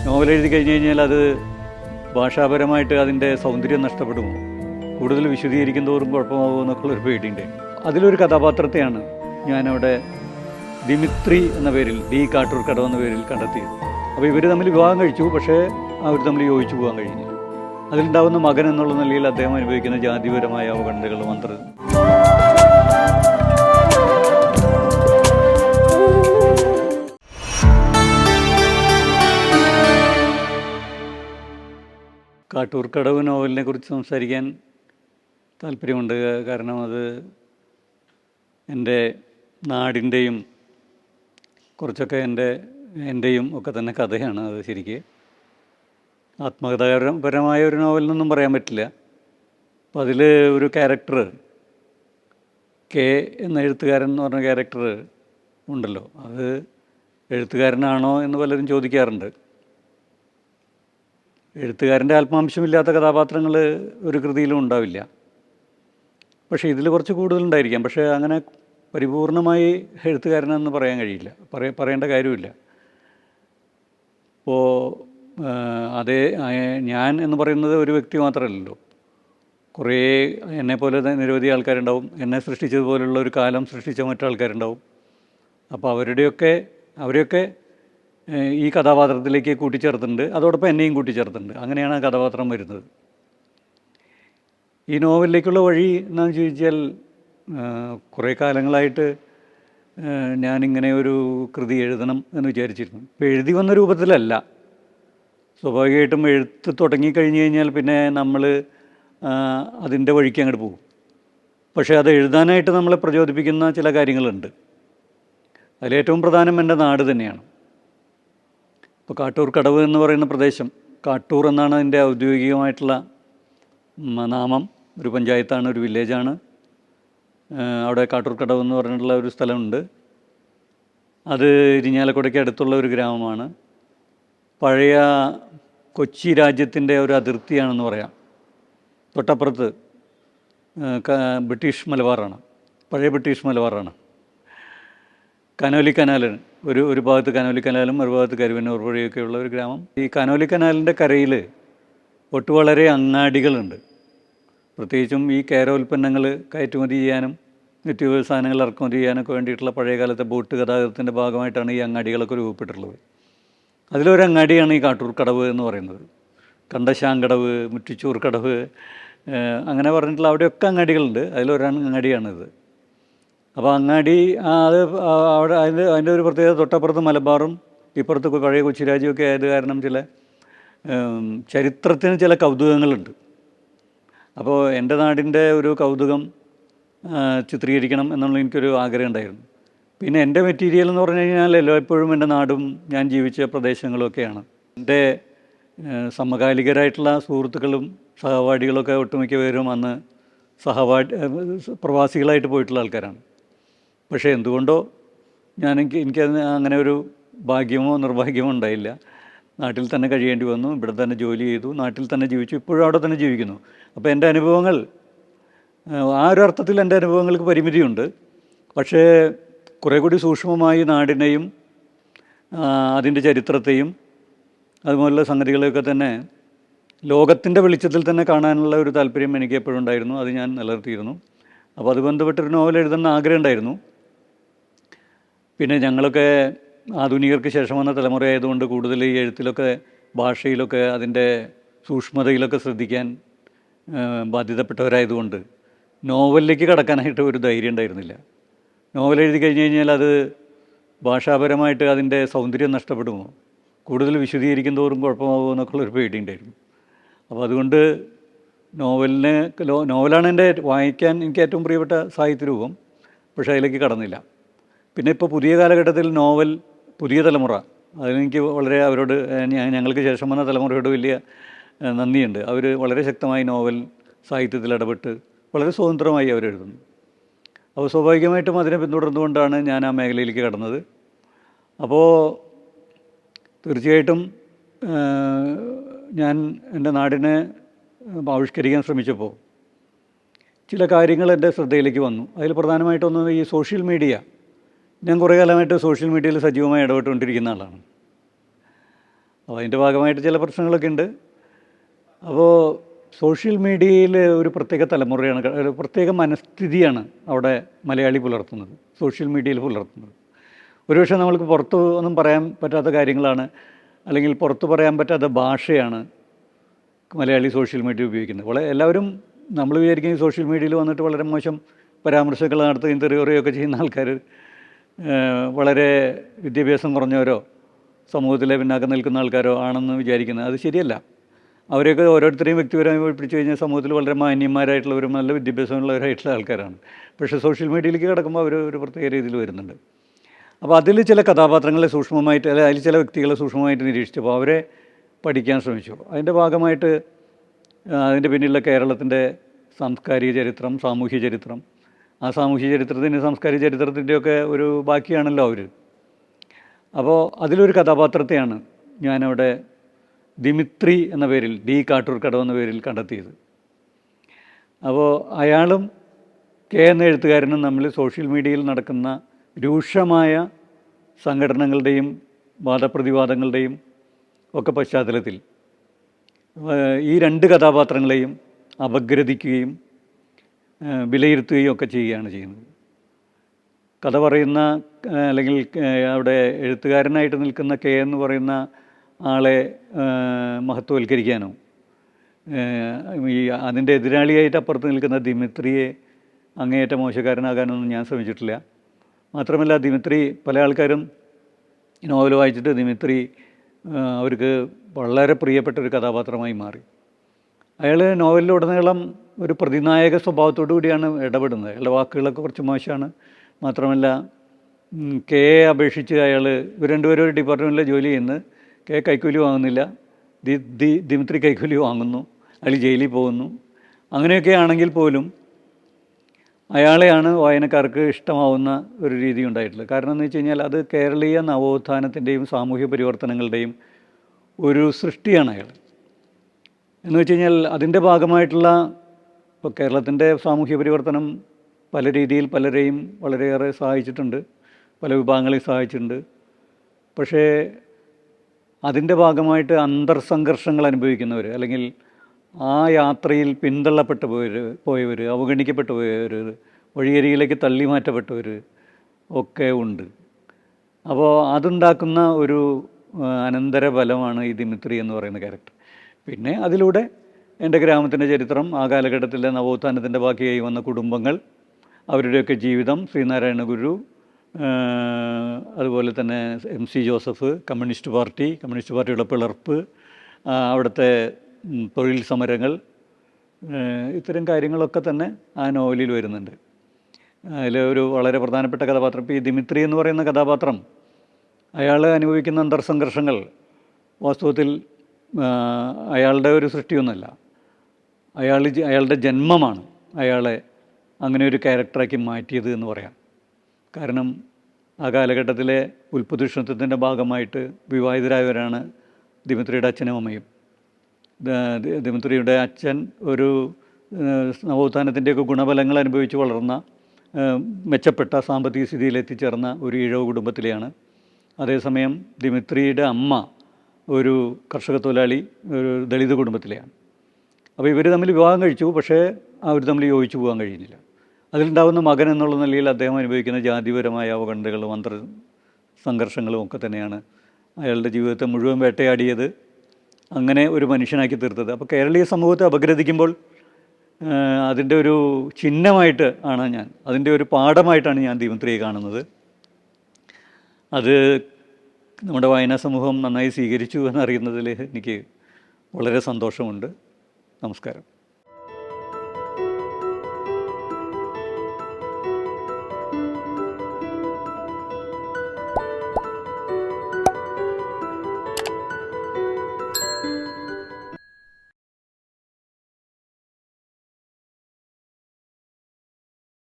Novel എഴുതി കഴിഞ്ഞ് കഴിഞ്ഞാൽ അത് ഭാഷാപരമായിട്ട് അതിൻ്റെ സൗന്ദര്യം നഷ്ടപ്പെടുമോ, കൂടുതൽ വിശദീകരിക്കും തോറും കുഴപ്പമാകുമോ എന്നൊക്കെയുള്ളൊരു പേടിയുണ്ട്. അതിലൊരു കഥാപാത്രത്തെയാണ് ഞാനവിടെ ദിമിത്രി എന്ന പേരിൽ, ഡി കാട്ടൂർക്കടവ് എന്ന പേരിൽ കണ്ടെത്തിയത്. അപ്പോൾ ഇവർ തമ്മിൽ വിവാഹം കഴിച്ചു, പക്ഷേ അവർ തമ്മിൽ യോജിച്ചു പോകാൻ കഴിഞ്ഞില്ല. അതിലുണ്ടാവുന്ന മകൻ എന്നുള്ള നിലയിൽ അദ്ദേഹം അനുഭവിക്കുന്ന ജാതിപരമായ അവഗണനകൾ മാത്രം. കാട്ടൂർക്കടവ് നോവലിനെ കുറിച്ച് സംസാരിക്കാൻ താല്പര്യമുണ്ട്. കാരണം അത് എൻ്റെ നാടിൻ്റെയും കുറച്ചൊക്കെ എൻ്റെയും ഒക്കെ തന്നെ കഥയാണ്. അത് ശരിക്ക് ആത്മകഥാപരമായ ഒരു നോവലെന്നൊന്നും പറയാൻ പറ്റില്ല. അപ്പം അതിൽ ഒരു ക്യാരക്ടർ, കെ എന്ന എഴുത്തുകാരൻ എന്ന് പറഞ്ഞ ക്യാരക്ടർ ഉണ്ടല്ലോ, അത് എഴുത്തുകാരനാണോ എന്ന് പലരും ചോദിക്കാറുണ്ട്. എഴുത്തുകാരൻ്റെ ആത്മാംശമില്ലാത്ത കഥാപാത്രങ്ങൾ ഒരു കൃതിയിലും ഉണ്ടാവില്ല. പക്ഷേ ഇതിൽ കുറച്ച് കൂടുതലുണ്ടായിരിക്കാം. പക്ഷേ അങ്ങനെ പരിപൂർണമായി എഴുത്തുകാരനെന്ന് പറയാൻ കഴിയില്ല, പറയേണ്ട കാര്യമില്ല. ഇപ്പോൾ അതേ ഞാൻ എന്ന് പറയുന്നത് ഒരു വ്യക്തി മാത്രമല്ലല്ലോ. കുറേ എന്നെപ്പോലെ നിരവധി ആൾക്കാരുണ്ടാവും. എന്നെ സൃഷ്ടിച്ചതുപോലുള്ള ഒരു കാലം സൃഷ്ടിച്ച മറ്റാൾക്കാരുണ്ടാവും. അപ്പോൾ അവരെയൊക്കെ ഈ കഥാപാത്രത്തിലേക്ക് കൂട്ടിച്ചേർത്തിട്ടുണ്ട്. അതോടൊപ്പം എന്നെയും കൂട്ടിച്ചേർത്തിട്ടുണ്ട്. അങ്ങനെയാണ് ആ കഥാപാത്രം വരുന്നത്. ഈ നോവലിലേക്കുള്ള വഴി എന്താണെന്ന് ചോദിച്ചാൽ, കുറേ കാലങ്ങളായിട്ട് ഞാനിങ്ങനെ ഒരു കൃതി എഴുതണം എന്ന് വിചാരിച്ചിരുന്നു. ഇപ്പോൾ എഴുതി വന്ന രൂപത്തിലല്ല. സ്വാഭാവികമായിട്ടും എഴുത്ത് തുടങ്ങിക്കഴിഞ്ഞ് കഴിഞ്ഞാൽ പിന്നെ നമ്മൾ അതിൻ്റെ വഴിക്ക് അങ്ങോട്ട് പോകും. പക്ഷേ അത് എഴുതാനായിട്ട് നമ്മളെ പ്രചോദിപ്പിക്കുന്ന ചില കാര്യങ്ങളുണ്ട്. അതിലേറ്റവും പ്രധാനം എൻ്റെ നാട് തന്നെയാണ്. ഇപ്പോൾ കാട്ടൂർക്കടവ് എന്ന് പറയുന്ന പ്രദേശം, കാട്ടൂർ എന്നാണ് അതിൻ്റെ ഔദ്യോഗികമായിട്ടുള്ള നാമം. ഒരു പഞ്ചായത്താണ്, ഒരു വില്ലേജാണ്. അവിടെ കാട്ടൂർക്കടവ് എന്ന് പറഞ്ഞിട്ടുള്ള ഒരു സ്ഥലമുണ്ട്. അത് ഇരിഞ്ഞാലക്കുടയ്ക്ക് അടുത്തുള്ള ഒരു ഗ്രാമമാണ്. പഴയ കൊച്ചി രാജ്യത്തിൻ്റെ ഒരു അതിർത്തിയാണെന്ന് പറയാം. തൊട്ടപ്പുറത്ത് ബ്രിട്ടീഷ് മലബാറാണ്, പഴയ ബ്രിട്ടീഷ് മലബാറാണ്. കനോലി കനാലിന് ഒരു ഭാഗത്ത് കനോലി കനാലും ഒരു ഭാഗത്ത് കരുവന്നൂർ പുഴയൊക്കെയുള്ള ഒരു ഗ്രാമം. ഈ കനോലി കനാലിൻ്റെ കരയിൽ വളരെ അങ്ങാടികളുണ്ട്. പ്രത്യേകിച്ചും ഈ കേരോൽപ്പന്നങ്ങൾ കയറ്റുമതി ചെയ്യാനും നിത്യവ്യവസായങ്ങൾ ഇറക്കുമതി ചെയ്യാനൊക്കെ വേണ്ടിയിട്ടുള്ള പഴയകാലത്തെ ബോട്ട് ഗതാഗതത്തിൻ്റെ ഭാഗമായിട്ടാണ് ഈ അങ്ങാടികളൊക്കെ രൂപപ്പെട്ടിട്ടുള്ളത്. അതിലൊരു അങ്ങാടിയാണ് ഈ കാട്ടൂർക്കടവ് എന്ന് പറയുന്നത്. കണ്ടശാങ്കടവ്, മുറ്റിച്ചൂർക്കടവ്, അങ്ങനെ പറഞ്ഞിട്ടുള്ള അവിടെയൊക്കെ അങ്ങാടികളുണ്ട്. അതിലൊരങ്ങാടിയാണിത്. അപ്പോൾ അങ്ങാടി അത് അവിടെ അതിൻ്റെ ഒരു പ്രത്യേകത, തൊട്ടപ്പുറത്ത് മലബാറും ഇപ്പുറത്ത് പഴയ കൊച്ചി രാജ്യമൊക്കെ ആയത് കാരണം ചില ചരിത്രത്തിന് ചില കൗതുകങ്ങളുണ്ട്. അപ്പോൾ എൻ്റെ നാടിൻ്റെ ഒരു കൗതുകം ചിത്രീകരിക്കണം എന്നുള്ള എനിക്കൊരു ആഗ്രഹം ഉണ്ടായിരുന്നു. പിന്നെ എൻ്റെ മെറ്റീരിയൽ എന്ന് പറഞ്ഞു കഴിഞ്ഞാൽ എല്ലായ്പ്പോഴും എൻ്റെ നാടും ഞാൻ ജീവിച്ച പ്രദേശങ്ങളൊക്കെയാണ്. എൻ്റെ സമകാലികരായിട്ടുള്ള സുഹൃത്തുക്കളും സഹപാഠികളൊക്കെ ഒട്ടുമിക്ക പേരും അന്ന് പ്രവാസികളായിട്ട് പോയിട്ടുള്ള ആൾക്കാരാണ്. പക്ഷേ എന്തുകൊണ്ടോ എനിക്കത് അങ്ങനെ ഒരു ഭാഗ്യമോ നിർഭാഗ്യമോ ഉണ്ടായില്ല. നാട്ടിൽ തന്നെ കഴിയേണ്ടി വന്നു. ഇവിടെ തന്നെ ജോലി ചെയ്തു, നാട്ടിൽ തന്നെ ജീവിച്ചു, ഇപ്പോഴും അവിടെ തന്നെ ജീവിക്കുന്നു. അപ്പോൾ എൻ്റെ അനുഭവങ്ങൾ, ആ ഒരു അർത്ഥത്തിൽ എൻ്റെ അനുഭവങ്ങൾക്ക് പരിമിതിയുണ്ട്. പക്ഷേ കുറേ കൂടി സൂക്ഷ്മമായി നാടിനെയും അതിൻ്റെ ചരിത്രത്തെയും അതുപോലുള്ള സംഗതികളെയൊക്കെ തന്നെ ലോകത്തിൻ്റെ വെളിച്ചത്തിൽ തന്നെ കാണാനുള്ള ഒരു താല്പര്യം എനിക്ക് എപ്പോഴും ഉണ്ടായിരുന്നു. അത് ഞാൻ നിലനിർത്തിയിരുന്നു. അപ്പോൾ അത് ബന്ധപ്പെട്ടൊരു നോവൽ എഴുതുന്ന ആഗ്രഹം ഉണ്ടായിരുന്നു. പിന്നെ ഞങ്ങളൊക്കെ ആധുനികർക്ക് ശേഷം വന്ന തലമുറയായതുകൊണ്ട് കൂടുതൽ ഈ എഴുത്തിലൊക്കെ ഭാഷയിലൊക്കെ അതിൻ്റെ സൂക്ഷ്മതയിലൊക്കെ ശ്രദ്ധിക്കാൻ ബാധ്യതപ്പെട്ടവരായതുകൊണ്ട് നോവലിലേക്ക് കടക്കാനായിട്ട് ഒരു ധൈര്യം ഉണ്ടായിരുന്നില്ല. നോവൽ എഴുതി കഴിഞ്ഞ് കഴിഞ്ഞാൽ അത് ഭാഷാപരമായിട്ട് അതിൻ്റെ സൗന്ദര്യം നഷ്ടപ്പെടുമോ, കൂടുതൽ വിശദീകരിക്കും തോറും കുഴപ്പമാകുമോ എന്നൊക്കെയുള്ളൊരു പേടിയുണ്ടായിരുന്നു. അപ്പോൾ അതുകൊണ്ട് നോവലാണ് എൻ്റെ വായിക്കാൻ എനിക്ക് ഏറ്റവും പ്രിയപ്പെട്ട സാഹിത്യരൂപം. പക്ഷേ അതിലേക്ക് കടന്നില്ല. പിന്നെ ഇപ്പോൾ പുതിയ കാലഘട്ടത്തിൽ നോവൽ, പുതിയ തലമുറ, അതിനെനിക്ക് വളരെ അവരോട്, ഞങ്ങൾക്ക് ശേഷം വന്ന തലമുറയോട് വലിയ നന്ദിയുണ്ട്. അവർ വളരെ ശക്തമായി നോവൽ സാഹിത്യത്തിൽ ഇടപെട്ട് വളരെ സ്വതന്ത്രമായി അവരെഴുതുന്നു. അപ്പോൾ സ്വാഭാവികമായിട്ടും അതിനെ പിന്തുടർന്നുകൊണ്ടാണ് ഞാൻ ആ മേഖലയിലേക്ക് കടന്നത്. അപ്പോൾ തീർച്ചയായിട്ടും ഞാൻ എൻ്റെ നാടിനെ ആവിഷ്കരിക്കാൻ ശ്രമിച്ചപ്പോൾ ചില കാര്യങ്ങൾ എൻ്റെ ശ്രദ്ധയിലേക്ക് വന്നു. അതിൽ പ്രധാനമായിട്ടൊന്ന് ഈ സോഷ്യൽ മീഡിയ. ഞാൻ കുറേ കാലമായിട്ട് സോഷ്യൽ മീഡിയയിൽ സജീവമായി ഇടപെട്ടുകൊണ്ടിരിക്കുന്ന ആളാണ്. അപ്പോൾ അതിൻ്റെ ഭാഗമായിട്ട് ചില പ്രശ്നങ്ങളൊക്കെ ഉണ്ട്. അപ്പോൾ സോഷ്യൽ മീഡിയയിൽ ഒരു പ്രത്യേക തലമുറയാണ്, ഒരു പ്രത്യേക മനസ്ഥിതിയാണ് അവിടെ മലയാളി പുലർത്തുന്നത്, സോഷ്യൽ മീഡിയയിൽ പുലർത്തുന്നത്. ഒരുപക്ഷെ നമ്മൾക്ക് പുറത്ത് ഒന്നും പറയാൻ പറ്റാത്ത കാര്യങ്ങളാണ്, അല്ലെങ്കിൽ പുറത്ത് പറയാൻ പറ്റാത്ത ഭാഷയാണ് മലയാളി സോഷ്യൽ മീഡിയ ഉപയോഗിക്കുന്നത്. എല്ലാവരും നമ്മൾ വിചാരിക്കും സോഷ്യൽ മീഡിയയിൽ വന്നിട്ട് വളരെ മോശം പരാമർശങ്ങൾ നടത്തുകയും തെറിയുകയൊക്കെ ചെയ്യുന്ന ആൾക്കാർ വളരെ വിദ്യാഭ്യാസം കുറഞ്ഞവരോ സമൂഹത്തിലെ പിന്നാക്കം നിൽക്കുന്ന ആൾക്കാരോ ആണെന്ന് വിചാരിക്കുന്നത്. അത് ശരിയല്ല. അവരെയൊക്കെ ഓരോരുത്തരെയും വ്യക്തിപരമായി പിടിച്ചു കഴിഞ്ഞാൽ സമൂഹത്തിൽ വളരെ മാന്യന്മാരായിട്ടുള്ളവരും നല്ല വിദ്യാഭ്യാസമുള്ളവരായിട്ടുള്ള ആൾക്കാരാണ്. പക്ഷേ സോഷ്യൽ മീഡിയയിലേക്ക് കിടക്കുമ്പോൾ അവർ ഒരു പ്രത്യേക രീതിയിൽ വരുന്നുണ്ട്. അപ്പോൾ അതിൽ ചില കഥാപാത്രങ്ങളെ സൂക്ഷ്മമായിട്ട്, അല്ലെങ്കിൽ അതിൽ ചില വ്യക്തികളെ സൂക്ഷ്മമായിട്ട് നിരീക്ഷിച്ചപ്പോൾ അവരെ പഠിക്കാൻ ശ്രമിച്ചു. അതിൻ്റെ ഭാഗമായിട്ട് അതിൻ്റെ പിന്നിലുള്ള കേരളത്തിൻ്റെ സാംസ്കാരിക ചരിത്രം, സാമൂഹ്യ ചരിത്രം, ആ സാമൂഹ്യ ചരിത്രത്തിൻ്റെ സാംസ്കാരിക ചരിത്രത്തിൻ്റെയൊക്കെ ഒരു ബാക്കിയാണല്ലോ അവർ. അപ്പോൾ അതിലൊരു കഥാപാത്രത്തെയാണ് ഞാനവിടെ ദിമിത്രി എന്ന പേരിൽ, ഡി കാട്ടൂർക്കടവ് എന്ന പേരിൽ കണ്ടെത്തിയത്. അപ്പോൾ അയാളും കെ എന്ന എഴുത്തുകാരനും തമ്മിൽ സോഷ്യൽ മീഡിയയിൽ നടക്കുന്ന രൂക്ഷമായ സംഘടനകളുടെയും വാദപ്രതിവാദങ്ങളുടെയും ഒക്കെ പശ്ചാത്തലത്തിൽ ഈ രണ്ട് കഥാപാത്രങ്ങളെയും അപഗ്രഥിക്കുകയും വിലയിരുത്തുകയും ഒക്കെ ചെയ്യുകയാണ് ചെയ്യുന്നത്. കഥ പറയുന്ന അല്ലെങ്കിൽ അവിടെ എഴുത്തുകാരനായിട്ട് നിൽക്കുന്ന കെ എന്ന് പറയുന്ന ആളെ മഹത്വവൽക്കരിക്കാനോ ഈ അതിൻ്റെ എതിരാളിയായിട്ട് അപ്പുറത്ത് നിൽക്കുന്ന ദിമിത്രിയെ അങ്ങേയറ്റം മോശക്കാരനാകാനൊന്നും ഞാൻ ശ്രമിച്ചിട്ടില്ല. മാത്രമല്ല ദിമിത്രി, പല ആൾക്കാരും നോവൽ വായിച്ചിട്ട് ദിമിത്രി അവർക്ക് വളരെ പ്രിയപ്പെട്ട ഒരു കഥാപാത്രമായി മാറി. അയാൾ നോവലിലുടനീളം ഒരു പ്രതിനായക സ്വഭാവത്തോടു കൂടിയാണ് ഇടപെടുന്നത്. അയാളുടെ വാക്കുകളൊക്കെ കുറച്ച് മോശമാണ്. മാത്രമല്ല കെയെ അപേക്ഷിച്ച് അയാൾ രണ്ടുപേരും ഒരു ഡിപ്പാർട്ട്മെൻറ്റിൽ ജോലി ചെയ്യുന്നത്. കെ കൈക്കൂലി വാങ്ങുന്നില്ല, ദിമിത്രി കൈക്കൂലി വാങ്ങുന്നു, അയാൾ ജയിലിൽ പോകുന്നു. അങ്ങനെയൊക്കെ ആണെങ്കിൽ പോലും അയാളെയാണ് വായനക്കാർക്ക് ഇഷ്ടമാവുന്ന ഒരു രീതി ഉണ്ടായിട്ടുള്ളത്. കാരണം എന്ന് വെച്ച് കഴിഞ്ഞാൽ അത് കേരളീയ നവോത്ഥാനത്തിൻ്റെയും സാമൂഹ്യ പരിവർത്തനങ്ങളുടെയും ഒരു സൃഷ്ടിയാണ് അയാൾ. എന്ന് വെച്ച് കഴിഞ്ഞാൽ അതിൻ്റെ ഭാഗമായിട്ടുള്ള ഇപ്പോൾ കേരളത്തിൻ്റെ സാമൂഹ്യ പരിവർത്തനം പല രീതിയിൽ പലരെയും വളരെയേറെ സഹായിച്ചിട്ടുണ്ട്, പല വിഭാഗങ്ങളെയും സഹായിച്ചിട്ടുണ്ട്. പക്ഷേ അതിൻ്റെ ഭാഗമായിട്ട് അന്തർസംഘർഷങ്ങൾ അനുഭവിക്കുന്നവർ, അല്ലെങ്കിൽ ആ യാത്രയിൽ പിന്തള്ളപ്പെട്ടു പോയവർ, അവഗണിക്കപ്പെട്ടു പോയവർ, വഴിയരികിലേക്ക് തള്ളി മാറ്റപ്പെട്ടവർ ഒക്കെ ഉണ്ട്. അപ്പോൾ അതുണ്ടാക്കുന്ന ഒരു അനന്തരഫലമാണ് ഈ ദിമിത്രി എന്ന് പറയുന്ന ക്യാരക്ടർ. പിന്നെ അതിലൂടെ എൻ്റെ ഗ്രാമത്തിൻ്റെ ചരിത്രം, ആ കാലഘട്ടത്തിലെ നവോത്ഥാനത്തിൻ്റെ ബാക്കിയായി വന്ന കുടുംബങ്ങൾ, അവരുടെയൊക്കെ ജീവിതം, ശ്രീനാരായണ ഗുരു, അതുപോലെ തന്നെ MC ജോസഫ്, കമ്മ്യൂണിസ്റ്റ് പാർട്ടിയുടെ പിളർപ്പ്, അവിടുത്തെ തൊഴിൽ സമരങ്ങൾ, ഇത്തരം കാര്യങ്ങളൊക്കെ തന്നെ ആ നോവലിൽ വരുന്നുണ്ട്. അതിൽ ഒരു വളരെ പ്രധാനപ്പെട്ട കഥാപാത്രം ഇപ്പോൾ ഈ ദിമിത്രി എന്ന് പറയുന്ന കഥാപാത്രം, അയാൾ അനുഭവിക്കുന്ന അന്തർസംഘർഷങ്ങൾ വാസ്തവത്തിൽ അയാളുടെ ഒരു സൃഷ്ടിയൊന്നുമല്ല. അയാളുടെ ജന്മമാണ് അയാളെ അങ്ങനെ ഒരു ക്യാരക്ടറാക്കി മാറ്റിയത് എന്ന് പറയാം. കാരണം ആ കാലഘട്ടത്തിലെ ഉൽപ്പതിഷ്ണത്വത്തിൻ്റെ ഭാഗമായിട്ട് വിവാഹിതരായവരാണ് ദിമിത്രിയുടെ അച്ഛനും അമ്മയും. ദിമിത്രിയുടെ അച്ഛൻ ഒരു നവോത്ഥാനത്തിൻ്റെയൊക്കെ ഗുണഫലങ്ങൾ അനുഭവിച്ച് വളർന്ന മെച്ചപ്പെട്ട സാമ്പത്തിക സ്ഥിതിയിൽ എത്തിച്ചേർന്ന ഒരു ഈഴവ കുടുംബത്തിലെയാണ്. അതേസമയം ദിമിത്രിയുടെ അമ്മ ഒരു കർഷക തൊഴിലാളി, ഒരു ദളിത് കുടുംബത്തിലെയാണ്. അപ്പോൾ ഇവർ തമ്മിൽ വിവാഹം കഴിച്ചു, പക്ഷേ അവർ തമ്മിൽ യോജിച്ചു പോകാൻ കഴിയുന്നില്ല. അതിലുണ്ടാകുന്ന മകൻ എന്നുള്ള നിലയിൽ അദ്ദേഹം അനുഭവിക്കുന്ന ജാതിപരമായ അവഗണനകളും സംഘർഷങ്ങളും ഒക്കെ തന്നെയാണ് അയാളുടെ ജീവിതത്തെ മുഴുവൻ വേട്ടയാടിയത്, അങ്ങനെ ഒരു മനുഷ്യനാക്കി തീർത്തത്. അപ്പോൾ കേരളീയ സമൂഹത്തെ അപഗ്രഥിക്കുമ്പോൾ അതിൻ്റെ ഒരു ചിഹ്നമായിട്ട് ആണ് ഞാൻ, അതിൻ്റെ ഒരു പാഠമായിട്ടാണ് ഞാൻ ദിമിത്രിയെ കാണുന്നത്. അത് നമ്മുടെ വായനാ സമൂഹം നന്നായി സ്വീകരിച്ചു എന്നറിയുന്നതിൽ എനിക്ക് വളരെ സന്തോഷമുണ്ട്. നമസ്കാരം.